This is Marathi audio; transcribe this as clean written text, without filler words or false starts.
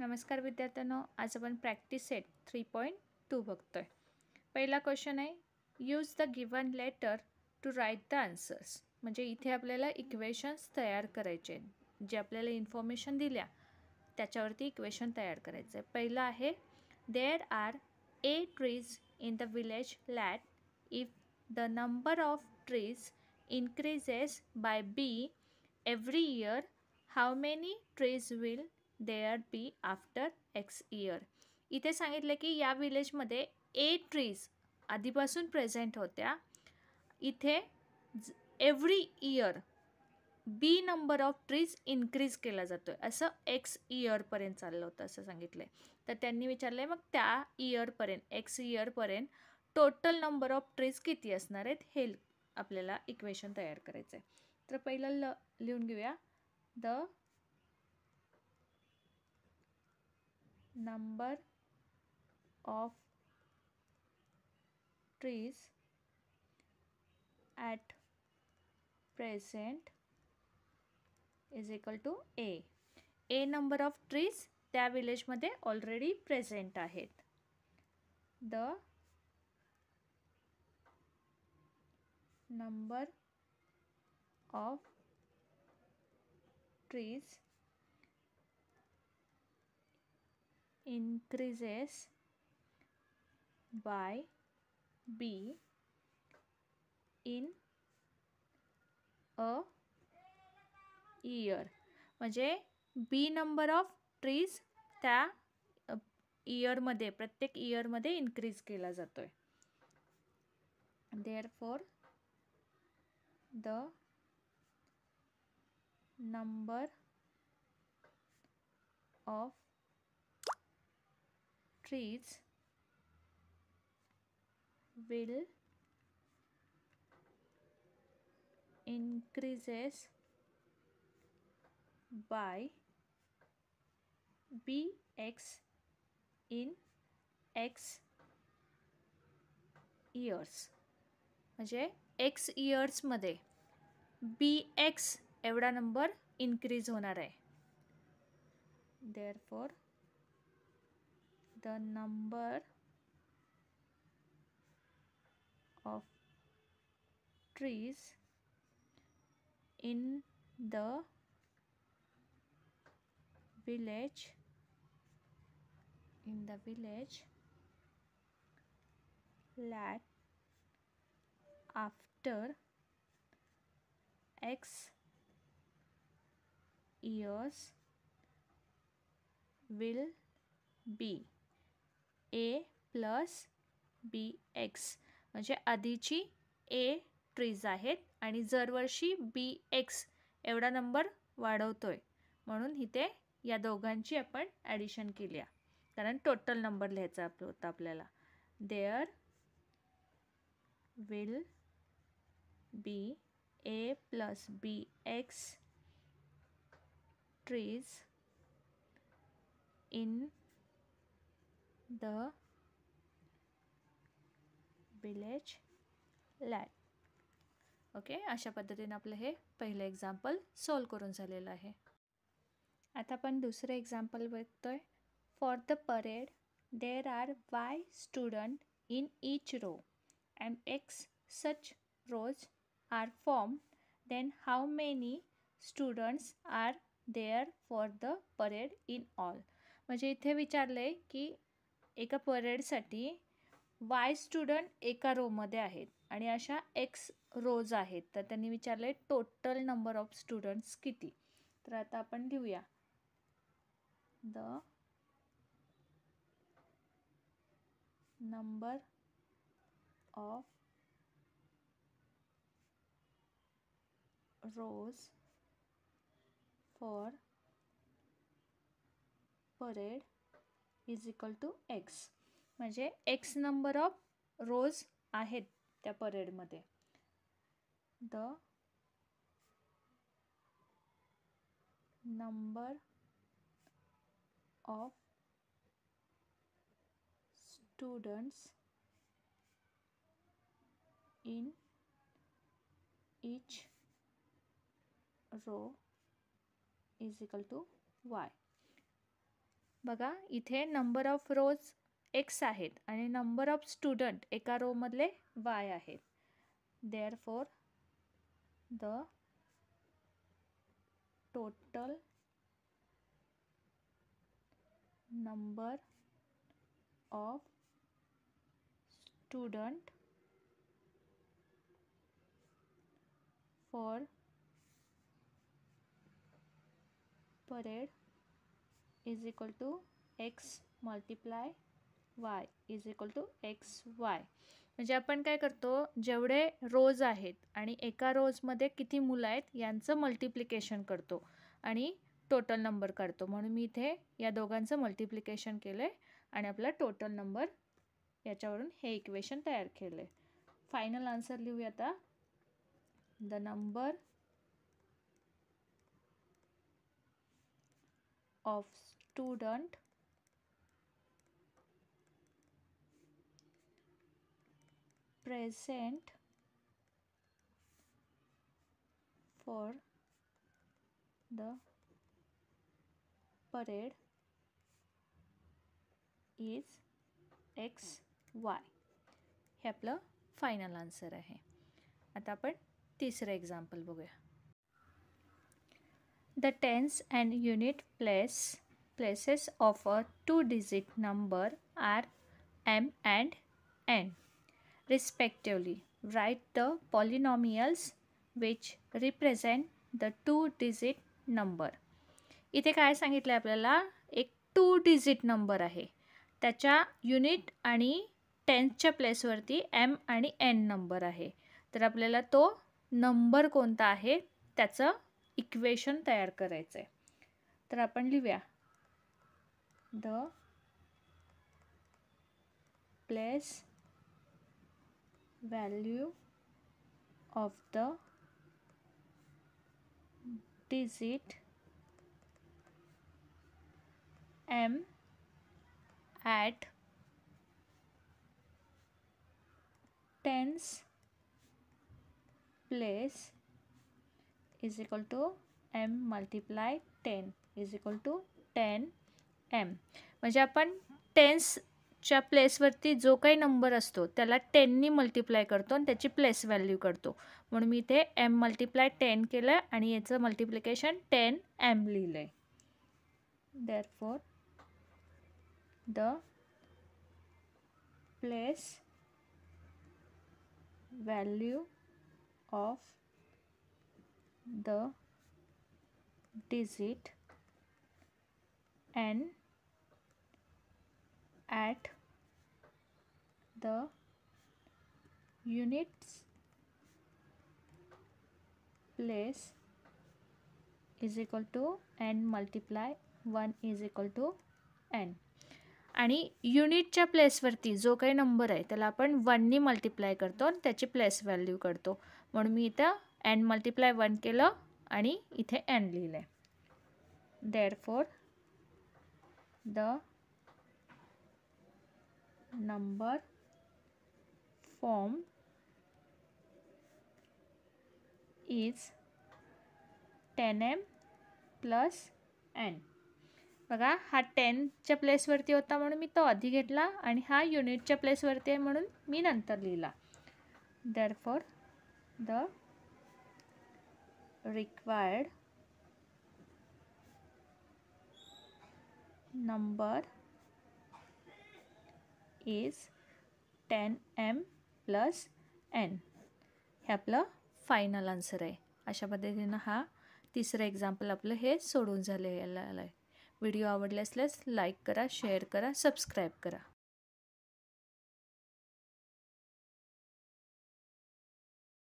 नमस्कार विद्यार्थ्यांनो, आज आपण प्रॅक्टिस सेट 3.2 बघतोय. पहिला क्वेश्चन आहे, use the given letter to write the answers. म्हणजे इथे आपल्याला इक्वेशन्स तयार करायचे आहेत. जे आपल्याला इन्फॉर्मेशन दिल्या त्याच्यावरती इक्वेशन तयार करायचं आहे. पहिलं आहे, there are A trees in the village let if the number of trees increases by B every year, how many trees will there be after X year. इथे सांगितलं की या विलेजमध्ये A ट्रीज आधीपासून प्रेझेंट होत्या. इथे every year B number of trees increase केला जातोय, असं X इयरपर्यंत चाललं होतं असं सांगितलंय. तर त्यांनी विचारलंय मग त्या इयरपर्यंत X इयरपर्यंत टोटल नंबर ऑफ ट्रीज किती असणार आहेत हे आपल्याला इक्वेशन तयार करायचं आहे. तर पहिलं लिहून घेऊया, the number of trees at present is equal to A. A number of trees त्या विलेजमध्ये ऑलरेडी प्रेझेंट आहेत. The number of trees increases by B in a year. म्हणजे B नंबर ऑफ ट्रीज त्या इयरमध्ये, प्रत्येक इयरमध्ये इन्क्रीज केला जातोय. Therefore the number of trees will increases by Bx in X years. म्हणजे X इयर्समध्ये Bx एवढा नंबर इन्क्रीज होणार आहे. Therefore the number of trees in the village let after X years will be A plus Bx. म्हणजे आधीची A ट्रीज आहेत आणि दरवर्षी Bx एवढा नंबर वाढवतोय, म्हणून इथे या दोघांची आपण ॲडिशन केली आहे, कारण टोटल नंबर लिहायचा होता आपल्याला. There will be A plus Bx trees in the village let. Okay, अशा पद्धतीने आपलं हे पहिलं एक्झाम्पल सॉल्व करून झालेलं आहे. आता आपण दुसरं एक्झाम्पल बघतोय. For the parade there are Y student in each row and X such rows are form, then how many students are there for the parade in all. म्हणजे इथे विचारलंय की एका परेडसाठी Y स्टुडंट एका रोमध्ये आहेत आणि अशा X रोज आहेत. तर त्यांनी विचारलंय टोटल नंबर ऑफ स्टुडंट्स किती. तर आता आपण लिहूया, the number of rows for parade is equal to X. म्हणजे X नंबर ऑफ रोज आहेत त्या परेडमध्ये. The number of students in each row is equal to Y. बघा इथे नंबर ऑफ रोज x आहेत आणि नंबर ऑफ स्टुडंट एका रो मधले y आहेत. Therefore the total number of student for parade is equal to x multiply y is equal to xy. म्हणजे आपण काय करतो, जेवढे रोज आहेत आणि एका रोजमध्ये किती मुलं आहेत यांचं मल्टिप्लिकेशन करतो आणि टोटल नंबर काढतो. म्हणून मी इथे या दोघांचं मल्टिप्लिकेशन केलं आहे आणि आपला टोटल नंबर याच्यावरून हे इक्वेशन तयार केलं आहे. फायनल आन्सर लिहूया आता. The number of student present for the parade is XY. हे आपलं फायनल आन्सर आहे. आता आपण तिसरं एक्झाम्पल बघूया. The tens and unit places of a 2-digit number are m and n respectively. Write the polynomials which represent the 2-digit number. इथे काय सांगितलं आपल्याला, एक 2-digit नंबर आहे, त्याच्या युनिट आणि टेन्सच्या प्लेसवरती m आणि n नंबर आहे. तर आपल्याला तो नंबर कोणता आहे त्याचं इक्वेशन तयार करायचं आहे. तर आपण लिहूया. The place value of the digit m at tens place is equal to m multiply 10 is equal to 10m. म्हणजे आपण टेन्सच्या प्लेसवरती जो काही नंबर असतो त्याला 10नी मल्टिप्लाय करतो आणि त्याची प्लेस व्हॅल्यू करतो. म्हणून मी इथे m मल्टिप्लाय 10 केलं आणि याचं मल्टिप्लिकेशन 10m लिहिलं आहे. Therefore the place value of the digit n at the units place is equal to n multiply 1 is equal to n. आणि युनिटच्या प्लेसवरती जो काही नंबर आहे त्याला आपण 1नी मल्टिप्लाय करतो आणि त्याची प्लेस व्हॅल्यू करतो. म्हणून मी इथं n मल्टिप्लाय 1 केलं आणि इथे n लिहिलं आहे. Therefore the number form is 10m plus n. बघा हा 10च्या प्लेसवरती होता म्हणून मी तो आधी घेतला आणि हा युनिटच्या प्लेसवरती आहे म्हणून मी नंतर लिहिला. Therefore the required number is 10m plus n. हे आपलं फायनल आन्सर आहे. अशा पद्धतीनं हा तिसरं एक्झाम्पल आपलं हे सोडून झालेलं आहे. व्हिडिओ आवडले असल्यास लाईक करा, शेअर करा, सबस्क्राईब करा.